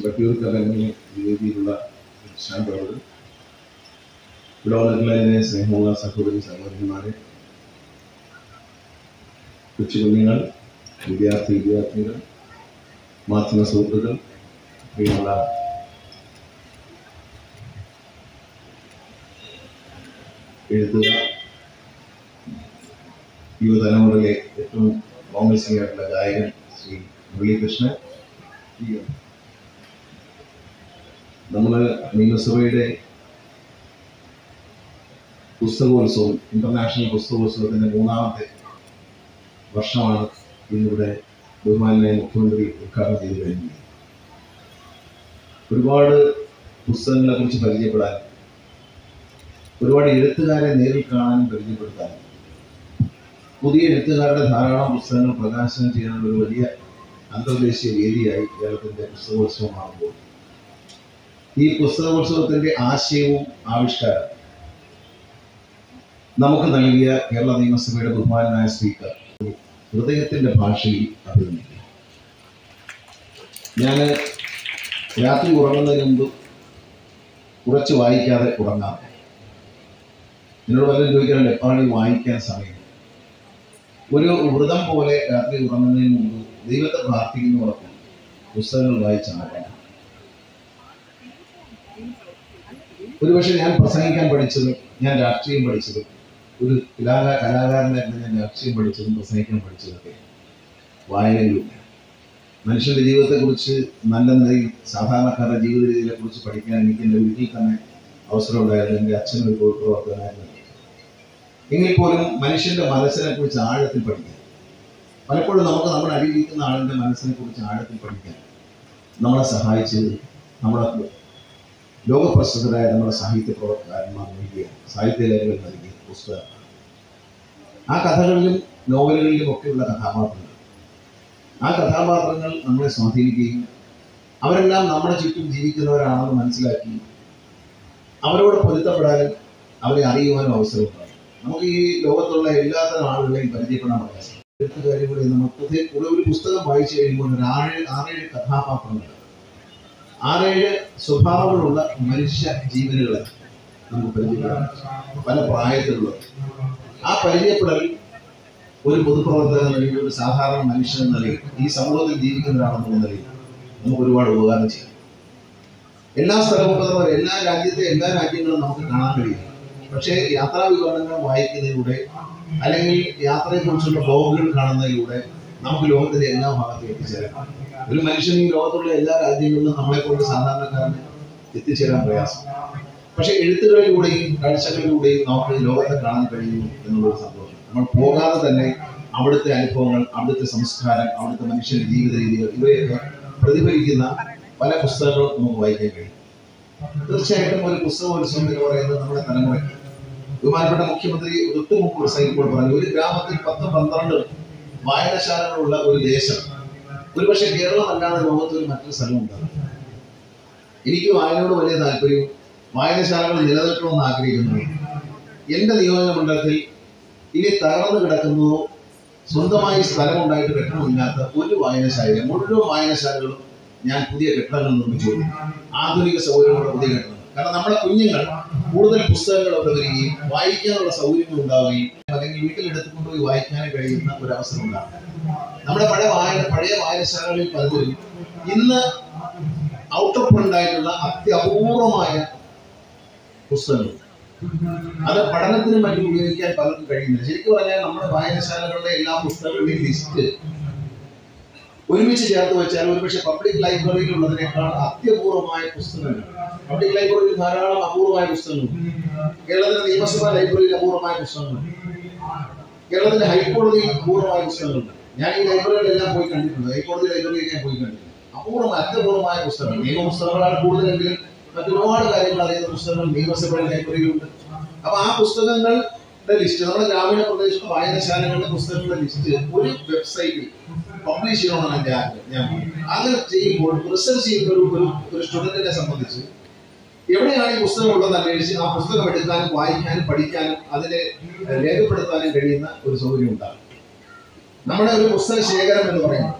വട്ടിയൂർ കലങ്ങി രീതിയിലുള്ള ശാന്തവർ ഇവിടെ വന്നിട്ടുള്ള സ്നേഹമുള്ള സഹോദരി സഹോദരന്മാരെ, കൊച്ചുകുഞ്ഞുങ്ങൾ, വിദ്യാർത്ഥിനികൾ, മാധ്യമ സുഹൃത്തുക്കൾ, പ്രിയമുള്ള എഴുത്തുകാർ, യുവതലമുറയിലെ ഏറ്റവും പ്രോമിസിംഗ് ഗായകൻ ശ്രീ മുരളീകൃഷ്ണൻ, നമ്മൾ നിയമസഭയുടെ പുസ്തകോത്സവം, ഇന്റർനാഷണൽ പുസ്തകോത്സവത്തിൻ്റെ 3ാമത്തെ വർഷമാണ് ഇന്നിവിടെ ബഹുമാനായ മുഖ്യമന്ത്രി ഉദ്ഘാടനം ചെയ്തു കഴിഞ്ഞത്. ഒരുപാട് പുസ്തകങ്ങളെ കുറിച്ച് പരിചയപ്പെടാനും ഒരുപാട് എഴുത്തുകാരെ നേരിൽ കാണാനും പരിചയപ്പെടുത്താനും പുതിയ എഴുത്തുകാരുടെ ധാരാളം പുസ്തകങ്ങൾ പ്രകാശനം ചെയ്യാനുള്ള ഒരു വലിയ അന്തർദേശീയ വേദിയായി കേരളത്തിൻ്റെ പുസ്തകോത്സവം മാറുമ്പോൾ ഈ പുസ്തകോത്സവത്തിൻ്റെ ആശയവും ആവിഷ്കാരം നമുക്ക് നൽകിയ കേരള നിയമസഭയുടെ ബഹുമാനായ സ്പീക്കർ ഹൃദയത്തിൻ്റെ ഭാഷയിൽ അഭിനന്ദിക്കുന്നു. ഞാൻ രാത്രി ഉറങ്ങുന്നതിന് മുമ്പ് കുറച്ച് വായിക്കാതെ ഉറങ്ങാറ്. എന്നോട് വല്ലതും ചോദിക്കാറുണ്ട്, എപ്പോഴാണ് വായിക്കാൻ സമയം? ഒരു വ്രതം പോലെ രാത്രി ഉറങ്ങുന്നതിന് മുമ്പ് ദൈവത്തെ പ്രാർത്ഥിക്കുന്നതോടൊപ്പം പുസ്തകങ്ങൾ വായിച്ചാണ്. ഒരുപക്ഷെ ഞാൻ പ്രസംഗിക്കാൻ പഠിച്ചതും ഞാൻ രാഷ്ട്രീയം പഠിച്ചതും ഒരു കലാകാരനായിരുന്നു ഞാൻ രാഷ്ട്രീയം പഠിച്ചതും പ്രസംഗിക്കാൻ പഠിച്ചതൊക്കെ വായനയിലൂടെ. മനുഷ്യൻ്റെ ജീവിതത്തെക്കുറിച്ച് നല്ല നിലയിൽ സാധാരണക്കാരുടെ ജീവിത രീതിയെക്കുറിച്ച് പഠിക്കാൻ എനിക്ക് എൻ്റെ വീട്ടിൽ തന്നെ അവസരം ഉണ്ടായിരുന്നു. എൻ്റെ അച്ഛനൊരു പൊതുപ്രവർത്തകനായിരുന്നു. എങ്കിൽ പോലും മനുഷ്യൻ്റെ മനസ്സിനെ കുറിച്ച് ആഴത്തിൽ പഠിക്കാൻ, പലപ്പോഴും നമുക്ക് നമ്മുടെ അടിയിരിക്കുന്ന ആളിൻ്റെ മനസ്സിനെ കുറിച്ച് ആഴത്തിൽ പഠിക്കാൻ നമ്മളെ സഹായിച്ചത് നമ്മുടെ ലോകപ്രസിദ്ധരായ നമ്മുടെ സാഹിത്യ പ്രവർത്തകന്മാർ നൽകിയ സാഹിത്യലേഖകൾ നൽകിയ പുസ്തകം. ആ കഥകളിലും നോവലുകളിലും ഒക്കെയുള്ള കഥാപാത്രങ്ങൾ, ആ കഥാപാത്രങ്ങൾ നമ്മളെ സ്വാധീനിക്കുകയും അവരെല്ലാം നമ്മുടെ ചുറ്റും ജീവിക്കുന്നവരാണെന്ന് മനസ്സിലാക്കി അവരോട് പൊരുത്തപ്പെടാനും അവരെ അറിയുവാനും അവസരമുണ്ടാകും. നമുക്ക് ഈ ലോകത്തുള്ള എല്ലാത്തരം ആളുകളെയും പരിചയപ്പെടാൻ പ്രയാസം. എഴുത്തുകാരികളെ നമുക്ക് ഒരു പുസ്തകം വായിച്ചു കഴിയുമ്പോൾ ഒരു 6-7 കഥാപാത്രങ്ങൾ, 6-7 സ്വഭാവങ്ങളുള്ള മനുഷ്യ ജീവനുകളെ നമുക്ക് പരിചയപ്പെടാം, പല പ്രായത്തിലുള്ളത്. ആ പരിചയപ്പെടൽ ഒരു പൊതുപ്രവർത്തകൻ നിലയിൽ, ഒരു സാധാരണ മനുഷ്യൻ എന്ന നിലയിൽ, ഈ സമൂഹത്തിൽ ജീവിക്കുന്നവരാണെന്നുള്ള നിലയിൽ നമുക്ക് ഒരുപാട് ഉപകാരം ചെയ്യാം. എല്ലാ സ്ഥലവും എല്ലാ രാജ്യങ്ങളും നമുക്ക് കാണാൻ കഴിയും. പക്ഷേ യാത്രാ വിവരണങ്ങൾ വായിക്കുന്നതിലൂടെ അല്ലെങ്കിൽ യാത്രയെക്കുറിച്ചുള്ള ബ്ലോഗുകൾ കാണുന്നതിലൂടെ നമുക്ക് ലോകത്തിലെ എല്ലാ ഭാഗത്തും എത്തിച്ചേരാം. ഒരു മനുഷ്യൻ ഈ ലോകത്തുള്ള എല്ലാ രാജ്യങ്ങളിലും നമ്മളെക്കൊണ്ട് സാധാരണക്കാരന് എത്തിച്ചേരാൻ പ്രയാസം. പക്ഷെ എഴുത്തുകളിലൂടെയും കാഴ്ചകളിലൂടെയും നമുക്ക് ലോകത്തെ കാണാൻ കഴിയുന്നു എന്നുള്ളൊരു സന്തോഷം. നമ്മൾ പോകാതെ തന്നെ അവിടുത്തെ അനുഭവങ്ങൾ, അവിടുത്തെ സംസ്കാരം, അവിടുത്തെ മനുഷ്യന്റെ ജീവിത രീതികൾ ഇവയൊക്കെ പ്രതിഫലിക്കുന്ന പല പുസ്തകങ്ങളും നമുക്ക് വായിക്കാൻ കഴിയും. തീർച്ചയായിട്ടും ഒരു പുസ്തകോത്സവം എന്ന് പറയുന്നത് നമ്മുടെ തലമുറയ്ക്ക്, ബഹുമാനപ്പെട്ട മുഖ്യമന്ത്രി തൊട്ടുമുമ്പ് പ്രസംഗിക്കുമ്പോൾ പറഞ്ഞു, ഒരു ഗ്രാമത്തിൽ 10-12 വായനശാലകളുള്ള ഒരു ദേശം, ഒരുപക്ഷെ കേരളം അല്ലാതെ ലോകത്തിൽ മറ്റൊരു സ്ഥലം ഉണ്ടാകും. എനിക്ക് വായനയോട് വലിയ താല്പര്യവും വായനശാലകൾ നിലനിൽക്കണമെന്ന് ആഗ്രഹിക്കുന്നു. എൻ്റെ നിയോജക മണ്ഡലത്തിൽ ഇനി തകർന്നു കിടക്കുന്നതോ സ്വന്തമായി സ്ഥലമുണ്ടായിട്ട് കെട്ടിടമില്ലാത്ത ഒരു വായനശാല, മുഴുവൻ വായനശാലകളും ഞാൻ പുതിയ കെട്ടിടങ്ങൾ നിർമ്മിച്ചു, ആധുനിക സൗകര്യങ്ങളുള്ള പുതിയ കെട്ടിടങ്ങൾ. കാരണം നമ്മുടെ കുഞ്ഞുങ്ങൾ കൂടുതൽ പുസ്തകങ്ങൾ അവിടെ വരികയും വായിക്കാനുള്ള സൗകര്യങ്ങൾ ഉണ്ടാവുകയും അല്ലെങ്കിൽ വീട്ടിലെടുത്തുകൊണ്ടുപോയി വായിക്കാനും കഴിയുന്ന ഒരു അവസരം ഉണ്ടാകും. നമ്മുടെ പഴയ വായനശാലകളിൽ പലതിലും ഇന്ന് ഔട്ട് ഓഫ് പ്രിന്റ് ആയിട്ടുള്ള അത്യപൂർവമായ പുസ്തകങ്ങൾ, അത് പഠനത്തിനും മറ്റും ഉപയോഗിക്കാൻ പലർക്കും കഴിയുന്നില്ല. ശരിക്കും പറഞ്ഞാൽ നമ്മുടെ വായനശാലകളുടെ എല്ലാ പുസ്തകങ്ങളുടെയും ലിസ്റ്റ് ഒരുമിച്ച് ചേർത്ത് വെച്ചാൽ ഒരുപക്ഷെ പബ്ലിക് ലൈബ്രറിയിൽ ഉള്ളതിനേക്കാൾ അത്യപൂർവമായ പുസ്തകങ്ങൾ. പബ്ലിക് ലൈബ്രറിയിൽ ധാരാളം അപൂർവമായ പുസ്തകങ്ങളുണ്ട്. കേരളത്തിലെ നിയമസഭാ ലൈബ്രറിയിൽ അപൂർവമായ പുസ്തകങ്ങളുണ്ട്. കേരളത്തിലെ ഹൈക്കോടതിയിൽ അപൂർവമായ പുസ്തകങ്ങളുണ്ട്. ഞാൻ ഈ ലൈബ്രറികളെല്ലാം പോയി കണ്ടിട്ടുണ്ട്. ഹൈക്കോടതി ലൈബ്രറിയിൽ ഞാൻ പോയി കണ്ടിട്ടുണ്ട്. അത്യപൂർവമായ പുസ്തകങ്ങൾ, നിയമപുസ്തകങ്ങളാണ് കൂടുതലെങ്കിലും മറ്റൊരുപാട് കാര്യങ്ങൾ അറിയുന്ന പുസ്തകങ്ങൾ നിയമസഭയുടെ ലൈബ്രറിയിലുണ്ട്. അപ്പൊ ആ പുസ്തകങ്ങളുടെ ലിസ്റ്റ്, നമ്മുടെ ഗ്രാമീണ പ്രദേശത്തെ വായനശാലകളുടെ പുസ്തകങ്ങളുടെ ലിസ്റ്റ് ഒരു വെബ്സൈറ്റിൽ പബ്ലിഷ് ചെയ്യണമെന്നാണ് എൻ്റെ ആഗ്രഹം. ഞാൻ അങ്ങനെ ചെയ്യുമ്പോൾ റിസർച്ച് ചെയ്യുന്ന ഒരു സ്റ്റുഡന്റിനെ സംബന്ധിച്ച് എവിടെയാണ് ഈ പുസ്തകം ഉള്ളതെന്ന് അന്വേഷിച്ച് ആ പുസ്തകം എടുക്കാനും വായിക്കാനും പഠിക്കാനും അതിനെ രേഖപ്പെടുത്താനും കഴിയുന്ന ഒരു സൗകര്യം ഉണ്ടാകും. നമ്മുടെ ഒരു പുസ്തക ശേഖരം എന്ന് പറയുന്നത്,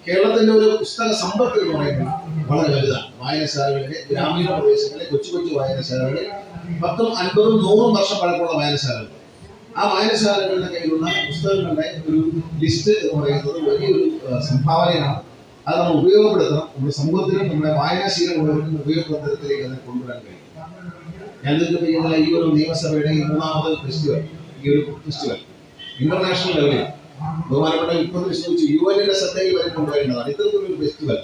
കേരളത്തിന്റെ ഒരു പുസ്തക സമ്പത്ത് എന്ന് പറയുന്നത് വളരെ വലുതാണ്. വായനശാലകളിലെ ഗ്രാമീണ പ്രദേശങ്ങളിലെ കൊച്ചു കൊച്ചു വായനശാലകളിൽ 10, 50, 100 വർഷം പഴക്കമുള്ള വായനശാലകൾ. ആ വായനശാലകളുടെ കയ്യിലുള്ള പുസ്തകങ്ങളുടെ ഒരു ലിസ്റ്റ് എന്ന് പറയുന്നത് വലിയൊരു സംഭാവനയാണ്. അത് നമ്മൾ ഉപയോഗപ്പെടുത്തണം. നമ്മുടെ സമൂഹത്തിലും നമ്മുടെ വായനാശീലമുള്ളവർക്കും ഉപയോഗപ്പെടുന്ന തരത്തിലേക്ക് അതിനെ കൊണ്ടുവരാൻ കഴിയും. ഞാൻ നിങ്ങൾക്ക് ഇന്നലെ ഈ ഒരു നിയമസഭയുടെ ഈ 3ാമത് ഫെസ്റ്റിവൽ, ഈ ഒരു ഫെസ്റ്റിവൽ ഇന്റർനാഷണൽ ലെവലിൽ ബഹുമാനപ്പെട്ട ഇപ്പോൾ ചോദിച്ചു UN ശ്രദ്ധയിൽ വരെ കൊണ്ടുവരേണ്ടതാണ്. ഇത്തരത്തിലൊരു ഫെസ്റ്റിവൽ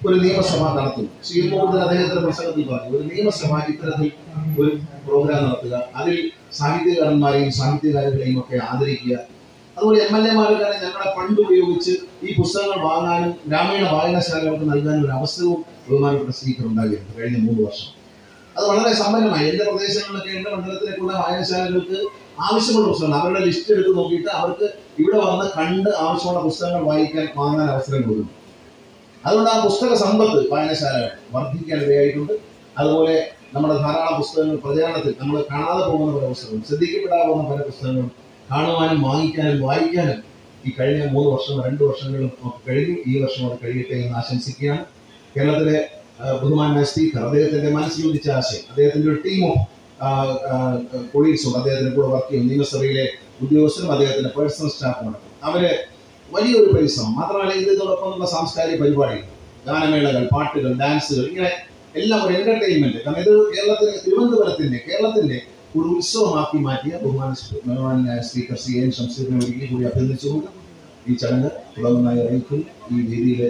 ഒരു നിയമസഭ നടത്തുന്നു. ശ്രീ മോഹൻ അദ്ദേഹത്തിന്റെ പ്രസംഗത്തിൽ പറഞ്ഞു, ഒരു നിയമസഭ ഇത്തരത്തിൽ ഒരു പ്രോഗ്രാം നടത്തുക, അതിൽ സാഹിത്യകാരന്മാരെയും സാഹിത്യകാരകളെയും ഒക്കെ ആദരിക്കുക. അതുപോലെ MLA-മാരുടെ ഞങ്ങളുടെ ഫണ്ട് ഉപയോഗിച്ച് ഈ പുസ്തകങ്ങൾ വാങ്ങാനും ഗ്രാമീണ വായനശാലകൾക്ക് നൽകാനും ഒരു അവസരവും ബഹുമാനപ്പെട്ട സ്പീക്കർ ഉണ്ടാക്കിയിട്ടുണ്ട് കഴിഞ്ഞ 3 വർഷം. അത് വളരെ സമ്പന്നമായി. എന്റെ പ്രദേശങ്ങളിലൊക്കെ എന്റെ മണ്ഡലത്തിലേക്കുള്ള വായനശാലകൾക്ക് ആവശ്യമുള്ള പുസ്തകങ്ങൾ അവരുടെ ലിസ്റ്റ് എടുത്ത് നോക്കിയിട്ട് അവർക്ക് ഇവിടെ വന്ന് കണ്ട് ആവശ്യമുള്ള പുസ്തകങ്ങൾ വാങ്ങാൻ അവസരം കൊടുക്കുന്നു. അതുകൊണ്ട് ആ പുസ്തക സമ്പത്ത് വായനശാലകൾ വർദ്ധിക്കാൻ ഇടയായിട്ടുണ്ട്. അതുപോലെ നമ്മുടെ ധാരാളം പുസ്തകങ്ങൾ പ്രചാരണത്തിൽ നമ്മൾ കാണാതെ പോകുന്ന പല പുസ്തകങ്ങളും, ശ്രദ്ധിക്കപ്പെടാതെ പോകുന്ന പല പുസ്തകങ്ങളും കാണുവാനും വാങ്ങിക്കാനും വായിക്കാനും ഈ കഴിഞ്ഞ 3 വർഷം 2 വർഷങ്ങളും നമുക്ക് കഴിഞ്ഞു. ഈ വർഷം അത് കഴിയട്ടെ എന്ന് ആശംസിക്കുകയാണ്. കേരളത്തിലെ ബഹുമാനായ സ്പീക്കർ അദ്ദേഹത്തിന്റെ മനസ്സിലുദിച്ച ആശയം, അദ്ദേഹത്തിന്റെ ഒരു ടീം ഓഫ് കൊളീഗ്സും അദ്ദേഹത്തിന്റെ കൂടെ വർക്ക് ചെയ്യും, നിയമസഭയിലെ ഉദ്യോഗസ്ഥരും അദ്ദേഹത്തിന്റെ പേഴ്സണൽ സ്റ്റാഫും അടക്കം. അവര് വലിയൊരു പരിശ്രമം മാത്രമല്ല, ഇതിനോടൊപ്പമുള്ള സാംസ്കാരിക പരിപാടികൾ, ഗാനമേളകൾ, പാട്ടുകൾ, ഡാൻസുകൾ, ഇങ്ങനെ എല്ലാം ഒരു എന്റർടൈൻമെന്റ്. കാരണം ഇത് കേരളത്തിന്റെ ഒരു ഉത്സവമാക്കി മാറ്റിയ ബഹുമാനായ സ്പീക്കർ ശ്രീ എൻ ശംസീറിനെ ഒരിക്കൽ കൂടി അഭ്യർത്ഥിച്ചുകൊണ്ട് ഈ ചടങ്ങ് തുടങ്ങുന്നതായി അറിയിക്കും. ഈ വേദിയിലെ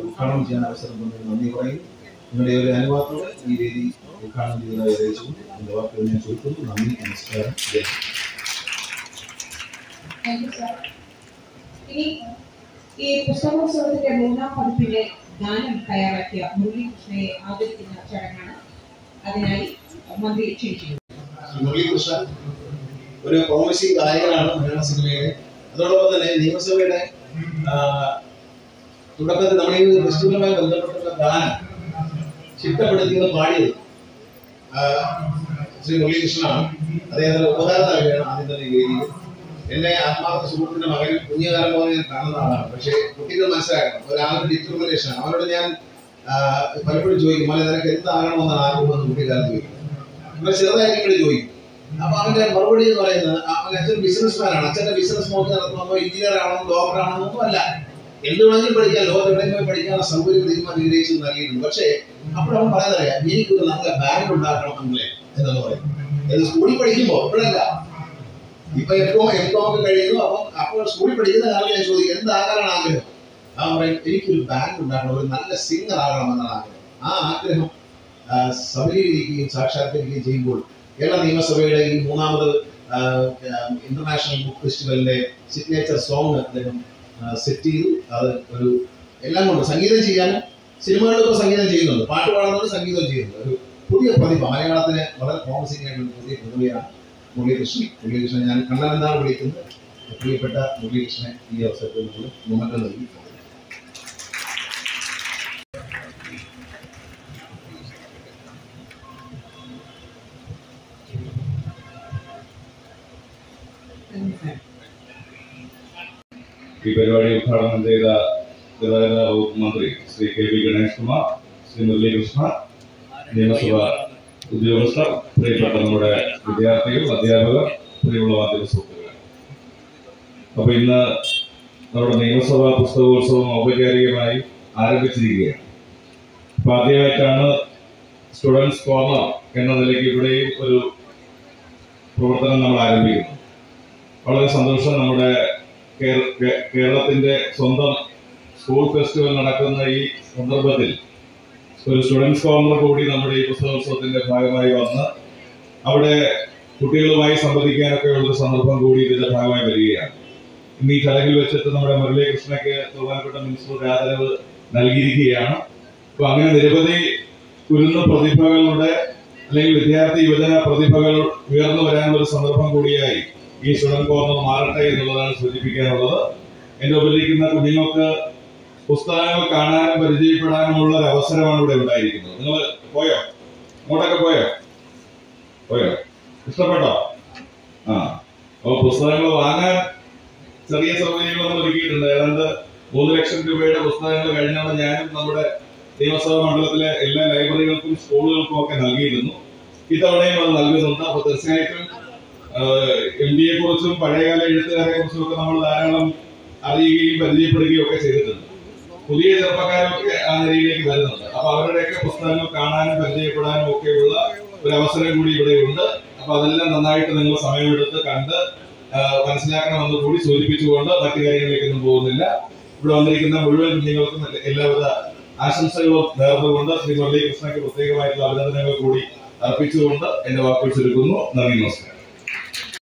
ഉദ്ഘാടനം ചെയ്യാൻ അവസരം തന്നതിന് നന്ദി പറയുന്നു. നിങ്ങളുടെ ഒരു അനുവാദത്തോടെ ഈ വേദി ഉദ്ഘാടനം ചെയ്തതായി അറിയിച്ചുകൊണ്ട് എന്റെ വാക്കുകൾ ഞാൻ ചോദിക്കുന്നു. നന്ദി, നമസ്കാരം. ഇനി ഈ പുസ്തകോത്സവത്തിന്റെ 3ാം പതിപ്പിന്റെ ഗാനം തയ്യാറാക്കിയ മുരളീകൃഷ്ണയെ ആദരിക്കുന്ന ചടങ്ങാണ്. അതിനായി മന്ത്രി ക്ഷണിച്ചിരുന്നു. മുരളീകൃഷ്ണൻ ഒരു പ്രോമിസിംഗ് ഗായകനാണ് മലയാള സിനിമയിലെ. അതോടൊപ്പം തന്നെ നിയമസഭയുടെ തുടക്കത്തിൽ നമ്മുടെ ഈ ഫെസ്റ്റിവലുമായി ബന്ധപ്പെട്ടുള്ള ഗാനം ചിട്ടപ്പെടുത്തിയത് പാടിയത് ശ്രീ മുരളീകൃഷ്ണനാണ്. അദ്ദേഹത്തിന്റെ ഉപകാരമാണ് ആദ്യം തന്നെ ഈ വേദിയിൽ. എന്നെ ആത്മാർത്ഥ സുഹൃത്തിന്റെ മകൻ കുഞ്ഞുകാലം പോലെ ഞാൻ കാണുന്ന ആളാണ്. പക്ഷേ കുട്ടികൾ മനസ്സിലാക്കണം, ഒരാളുടെ ഡിറ്റർമിനേഷനാണ്. അവരോട് ഞാൻ പലപ്പോഴും ചോദിക്കും, അല്ലെ നിനക്ക് എന്താകണമെന്നാണ് ആഗ്രഹമെന്ന് കുട്ടിക്കാലം ചോദിക്കും. ഇവർ ചെറുതായിട്ട് ചോദിക്കും. അപ്പൊ അവന്റെ മറുപടി എന്ന് പറയുന്നത്, അവന്റെ അച്ഛൻ ബിസിനസ്മാനാണ്. അച്ഛന്റെ ബിസിനസ് നോക്കി നടത്തുമ്പോൾ എഞ്ചിനീയർ ആണോ ഡോക്ടർ ആണോ ഒന്നും അല്ല, എന്ത് വേണമെങ്കിലും പഠിക്കാൻ, ലോകത്ത് എവിടെയും പോയി പഠിക്കാനുള്ള സൗകര്യം തീരുമാനം നിഗ്രഹിച്ച് നൽകിയിട്ടുണ്ട്. പക്ഷേ അപ്പോഴവൻ പറയുന്നറിയാം, എനിക്കൊരു നല്ല ബാഗ് ഉണ്ടാക്കണം അല്ലേ എന്ന് പറയും. സ്കൂളിൽ പഠിക്കുമ്പോൾ ഇപ്പോഴല്ല, ഇപ്പൊ എംകോമൊക്കെ കഴിയുന്നു. അപ്പോൾ സ്കൂളിൽ പഠിക്കുന്ന കാലം ഞാൻ ചോദിക്കും, എന്താകാനാണ് ആഗ്രഹം? അവൻ പറയും, എനിക്കൊരു ബാഗ് ഉണ്ടാക്കണം, ഒരു നല്ല സിംഗർ ആകണം എന്നാണ് ആഗ്രഹം. ആ ആഗ്രഹം സബലീകരിക്കുകയും സാക്ഷാത്കരിക്കുകയും ചെയ്യുമ്പോൾ കേരള നിയമസഭയുടെ ഈ 3ാമത് ഇന്റർനാഷണൽ ബുക്ക് ഫെസ്റ്റിവലിന്റെ സിഗ്നേച്ചർ സോങ് അദ്ദേഹം സെറ്റ് ചെയ്തു. അത് ഒരു എല്ലാം കൊണ്ട് സംഗീതം ചെയ്യാനും, സിനിമകളിലൊക്കെ സംഗീതം ചെയ്യുന്നുണ്ട്, പാട്ട് പാടുന്നത്, സംഗീതം ചെയ്യുന്നുണ്ട്. ഒരു പുതിയ പ്രതിഭ, മലയാളത്തിന് വളരെ പ്രോമിസിംഗ് ആയിട്ടുള്ള പുതിയ പ്രതിഭയാണ് മുരളീകൃഷ്ണൻ. ഞാൻ കണ്ണൻ എന്നാണ് വിളിക്കുന്നത്. പ്രിയപ്പെട്ട മുരളീകൃഷ്ണനെ ഈ അവസരത്തിൽ നമ്മൾ മൊമെന്റ് നൽകി. ഈ പരിപാടി ഉദ്ഘാടനം ചെയ്ത ഗതാഗത വകുപ്പ് മന്ത്രി ശ്രീ കെ വി ഗണേഷ് കുമാർ, ശ്രീ മുരളീകൃഷ്ണ, നിയമസഭ ഉദ്യോഗസ്ഥർ, പ്രിയപ്പെട്ട നമ്മുടെ വിദ്യാർത്ഥികൾ, അധ്യാപകർ, പ്രിയമുള്ള മാധ്യമ സുഹൃത്തുക്കൾ. അപ്പൊ ഇന്ന് നമ്മുടെ നിയമസഭാ പുസ്തകോത്സവം ഔപചാരികമായി ആരംഭിച്ചിരിക്കുകയാണ്. അപ്പൊ ആദ്യമായിട്ടാണ് സ്റ്റുഡൻസ് കോർണർ എന്ന നിലയ്ക്ക് ഇവിടെയും ഒരു പ്രവർത്തനം നമ്മൾ ആരംഭിക്കുന്നു. വളരെ സന്തോഷം. നമ്മുടെ കേരളത്തിന്റെ സ്വന്തം സ്കൂൾ ഫെസ്റ്റിവൽ നടക്കുന്ന ഈ സന്ദർഭത്തിൽ ഒരു സ്റ്റുഡൻസ് കോർണർ കൂടി നമ്മുടെ ഈ പുസ്തകോത്സവത്തിന്റെ ഭാഗമായി വന്ന് അവിടെ കുട്ടികളുമായി സംവദിക്കാനൊക്കെ ഉള്ളൊരു സന്ദർഭം കൂടി ഇതിന്റെ ഭാഗമായി വരികയാണ്. ഇന്ന് ഈ ചടങ്ങിൽ വെച്ചിട്ട് നമ്മുടെ മുരളീകൃഷ്ണയ്ക്ക് ബഹുമാനപ്പെട്ട മിനിസ്റ്റർ ആദരവ് നൽകിയിരിക്കുകയാണ്. അപ്പൊ അങ്ങനെ നിരവധി കുരുന്ന പ്രതിഭകളുടെ അല്ലെങ്കിൽ വിദ്യാർത്ഥി യുവജന പ്രതിഭകൾ ഉയർന്നു വരാനുള്ള ഒരു സന്ദർഭം കൂടിയായി ഈ സ്റ്റുഡന്റ് കോർണർ മാറട്ടെ എന്നുള്ളതാണ് സൂചിപ്പിക്കാനുള്ളത്. എന്റെ ഉപരിക്കുന്ന കുഞ്ഞുങ്ങൾക്ക് പുസ്തകങ്ങൾ കാണാനും പരിചയപ്പെടാനുമുള്ള ഒരു അവസരമാണ് ഇവിടെ ഉണ്ടായിരിക്കുന്നത്. നിങ്ങൾ പോയോ? അങ്ങോട്ടൊക്കെ പോയോ? ഇഷ്ടപ്പെട്ടോ? അപ്പോൾ പുസ്തകങ്ങൾ വാങ്ങാൻ ചെറിയ സൗകര്യങ്ങളൊന്നും ഒരുക്കിയിട്ടുണ്ട്. ഏതാണ്ട് 3 ലക്ഷം രൂപയുടെ പുസ്തകങ്ങൾ കഴിഞ്ഞാണ് ഞാനും നമ്മുടെ നിയമസഭാ മണ്ഡലത്തിലെ എല്ലാ ലൈബ്രറികൾക്കും സ്കൂളുകൾക്കും ഒക്കെ നൽകിയിരുന്നു. ഇത്തവണയും അത് നൽകുന്നുണ്ട്. അപ്പൊ തീർച്ചയായിട്ടും MD യെ കുറിച്ചും പഴയകാല എഴുത്തുകാരെ കുറിച്ചും ഒക്കെ നമ്മൾ ധാരാളം അറിയുകയും പരിചയപ്പെടുകയും ഒക്കെ ചെയ്തിട്ടുണ്ട്. പുതിയ ചെറുപ്പക്കാരൊക്കെ ആ നിലയിലേക്ക് വരുന്നുണ്ട്. അപ്പൊ അവരുടെയൊക്കെ പുസ്തകങ്ങൾ കാണാനും പരിചയപ്പെടാനും ഒക്കെയുള്ള ഒരു അവസരം കൂടി ഇവിടെ ഉണ്ട്. അപ്പൊ അതെല്ലാം നന്നായിട്ട് നിങ്ങൾ സമയമെടുത്ത് കണ്ട് മനസ്സിലാക്കണമെന്ന് കൂടി സൂചിപ്പിച്ചുകൊണ്ട് മറ്റു കാര്യങ്ങളിലേക്കൊന്നും പോകുന്നില്ല. ഇവിടെ വന്നിരിക്കുന്ന മുഴുവൻ കുഞ്ഞുങ്ങൾക്കും എല്ലാവിധ ആശംസകളും നേർന്നുകൊണ്ട് ശ്രീ മുരളീകൃഷ്ണയ്ക്ക് പ്രത്യേകമായിട്ടുള്ള അഭിനന്ദനങ്ങൾ കൂടി അർപ്പിച്ചുകൊണ്ട് എന്റെ വാക്കുകൾ ചുരുക്കുന്നു. നന്ദി, നമസ്കാരം.